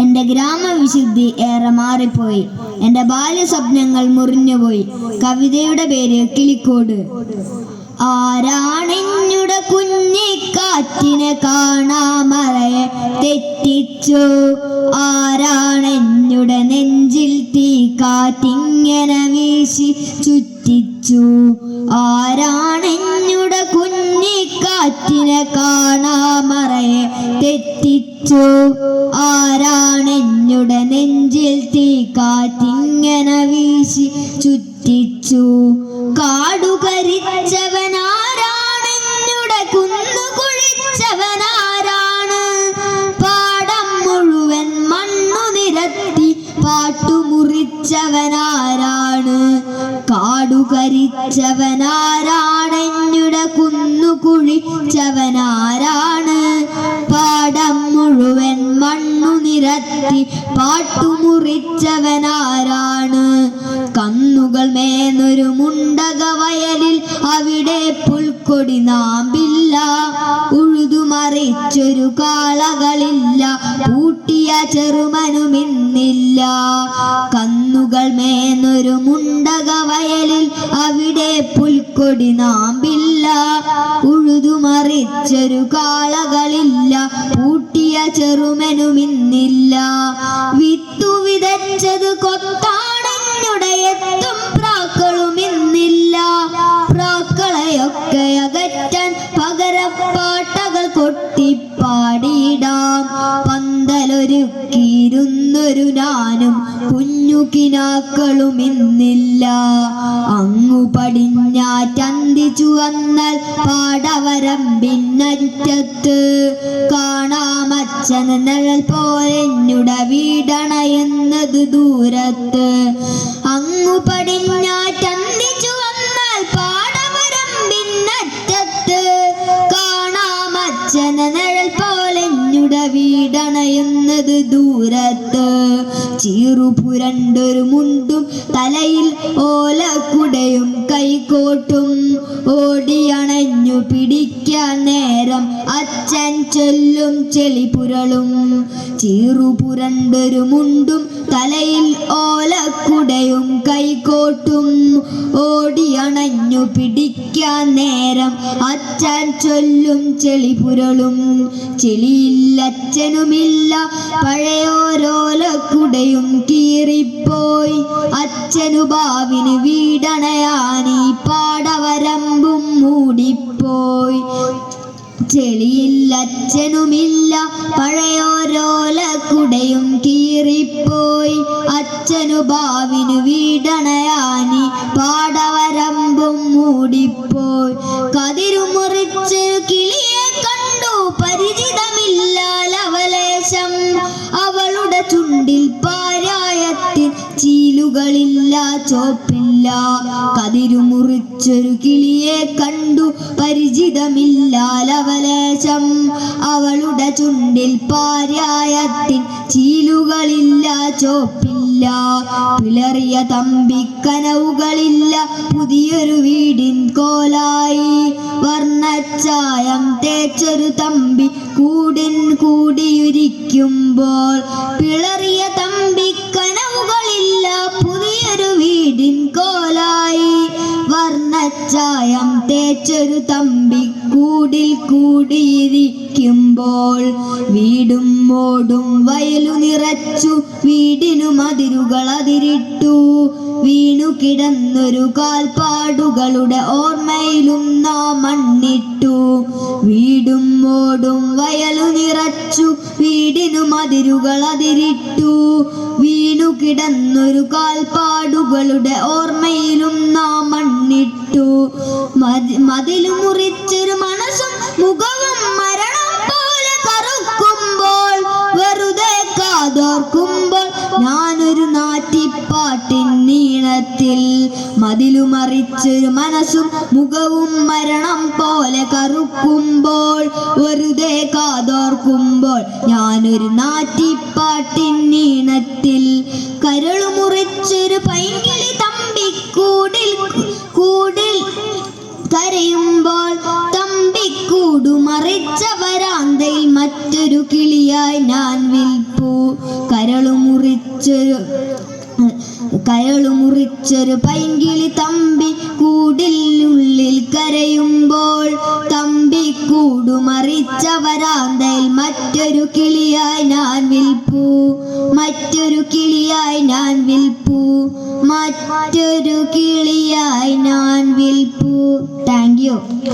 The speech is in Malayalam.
എന്റെ ഗ്രാമവിശുദ്ധി ഏറെ മാറിപ്പോയി. എന്റെ ബാല്യസ്വപ്നങ്ങൾ മുറിഞ്ഞുപോയി. കവിതയുടെ പേര് കിളിക്കോട്. ആരാണെഞ്ഞുടെ കുഞ്ഞിക്കാറ്റിനെ കാണാമറയെ തെറ്റിച്ചു? ആരാണെഞ്ഞുടെ നെഞ്ചിൽ തീ കാറ്റിങ്ങനെ വീശി ചുറ്റിച്ചു? ആരാണെഞ്ഞുടെ കുഞ്ഞിക്കാറ്റിനെ കാണാമറയെ തെറ്റിച്ചു? ആരാണെഞ്ഞുടെ നെഞ്ചിൽ തീ കാറ്റിങ്ങനെ വീശി ചുറ്റിച്ചു? കാടുകരിച്ചവനാരാണെഞ്ഞുടെ കുന്നു കുഴിച്ചവനാരാണ്? പാടം മുഴുവൻ മണ്ണു നിരത്തി പാട്ടുമുറിച്ചവനാരാണ്? കാടുകരിച്ചവനാരാണെഞ്ഞുടെ കുന്നു കുഴിച്ചവനാരാണ്? പാടം മുഴുവൻ മണ്ണു നിരത്തി പാട്ടുമുറിച്ചവനാരാണ്? കന്നുകൾ മേന്നൊരു മുണ്ടക വയലിൽ അവിടെ പുൽക്കൊടി നാമ്പില്ല. ഉഴുതുമറിച്ചൊരു കാളകളില്ല. പൂട്ടിയ ചെറുമനുമിന്നില്ല. കന്നുകൾ മേന്നൊരു മുണ്ടക വയലിൽ അവിടെ പുൽക്കൊടി നാമ്പില്ല. ഉഴുതുമറിച്ചൊരു കാളകളില്ല. പൂട്ടിയ ചെറുമനുമിന്നില്ല. വിത്തു വിതച്ചത് കൊത്താണെഞ്ഞുടെ എത്തും പ്രാക്കളുമിന്നില്ല. പ്രാക്കളെയൊക്കെ അകറ്റാൻ പകരപ്പാട്ടകൾ കൊട്ടിപ്പാടിയിടാം. പന്തലൊരുക്കിയിരുന്നൊരു ഞാനും കുഞ്ഞു കിനാക്കളുമിന്നില്ല. അങ്ങു പടിഞ്ഞാറ്റന്തിച്ചു വന്നാൽ പാടവരമ്പിന്നറ്റത്ത് കാണാമച്ഛൻ നിഴൽ പോലെഞ്ഞുടെ വീടണയുന്നത് ദൂരത്ത്. അങ്ങു പടിഞ്ഞാറ്റന്തിച്ചു വന്നാൽ പാടവരമ്പിന്നറ്റത്ത് കാണാമച്ഛൻ നിഴൽ പോലെഞ്ഞുടെ വീടണയുന്നത് ദൂരത്ത്. ചീറുപുരണ്ടൊരു മുണ്ടും തലയിൽ ഓലക്കുടയും കൈക്കോട്ടും ഓടിയണഞ്ഞു പിടിക്കാൻ നേരം അച്ഛൻ ചൊല്ലും ചെളിപുരളും. ചീറുപുരണ്ടൊരു മുണ്ടും തലയിൽ ഓലക്കുടയും കൈക്കോട്ടും ഓടിയണഞ്ഞു പിടിക്കാൻ നേരം അച്ഛൻ ചൊല്ലും ചെളിപുരളും. ചെളിയില്ലച്ഛനുമില്ല. പഴയോരോലക്കുടയും കീറിപ്പോയി. അച്ഛനു ഭാവിന് വീടണയാനീ പാടവരമ്പും മൂടിപ്പോയി. ചെളിയില്ലച്ഛനുമില്ല. പഴയോരോലക്കുടയും കീറിപ്പോയി. അച്ഛനു ഭാവിന് വീടണയാനീ പാടവരമ്പും മൂടിപ്പോയി. കതിരുമുറിച്ചൊരു കിളിയെ കണ്ടു പരിചിതമില്ല ലവലേശം. അവളുടെ ചുണ്ടിൽ പാരായത്തിൽ ചീലുകളില്ല ചോപ്പില്ല. കതിരുമുറിച്ചൊരു കിളിയെ കണ്ടു പരിചിതമില്ല ലവലേശം. അവളുടെ ചുണ്ടിൽ പാരായത്തിൽ ചീലുകളില്ല ചോപ്പില്ല. പിളറിയ തമ്പിക്കനവുകളില്ല. പുതിയൊരു വീടിൻ കോലായി വർണ്ണച്ചായം തേച്ചൊരു തമ്പി കൂടിൻ കൂടിയിരിക്കുമ്പോൾ. പിളറിയ തമ്പിക്കനവുകളില്ല. പുതിയൊരു വീടിൻ കോലായി വർണ്ണച്ചായം തേച്ചൊരു തമ്പി കൂടിൽ കൂടിയിരിക്കുമ്പോൾ. വീടും മോടും വയലു നിറച്ചു. വീടിനു മതിരുകൾ അതിരിട്ടു. വീണു കിടന്നൊരു കാൽപ്പാടുകളുടെ ഓർമ്മയിലും നാം മണ്ണിട്ടു. വീടും മോടും വയലു നിറച്ചു. വീടിനു മതിരുകൾ അതിരിട്ടു. വീണു കിടന്നൊരു കാൽപ്പാടുകളുടെ ഓർമ്മയിലും നാം മണ്ണിട്ടു. മതിലു മുറിച്ചൊരു മനസ്സും മുഖവും മരണം പോലെ കറുക്കുമ്പോൾ. വെറുതെ കാതോർക്കുമ്പോൾ ഞാനൊരു നാറ്റിപ്പാട്ടിൻ നീളത്തിൽ. മതിലു മറിച്ചൊരു മനസ്സും മുഖവും മരണം പോലെ കറുക്കുമ്പോൾ. വെറുതെ കാതോർക്കുമ്പോൾ ഞാനൊരു നാറ്റിപ്പാട്ടിൻ നീളത്തിൽ. കരളു മുറിച്ചൊരു പൈങ്കിളി തമ്പിക്കൂടിൽ കരയുമ്പോൾ. തമ്പിക്കൂടു മറിച്ച വരാന്തയിൽ മറ്റൊരു കിളിയായി ഞാൻ വിൽപ്പൂ. കരളുമുറിച്ചൊരു പൈങ്കിളി തമ്പി കൂടിനുള്ളിൽ കരയുമ്പോൾ, തമ്പി കൂടുമറിച്ച വരാന്തയിൽ മറ്റൊരു കിളിയായി ഞാൻ വിൽപ്പൂ. മറ്റൊരു കിളിയായി ഞാൻ വിൽപ്പൂ. മറ്റൊരു കിളിയായി ഞാൻ വിൽപ്പൂ. Thank you.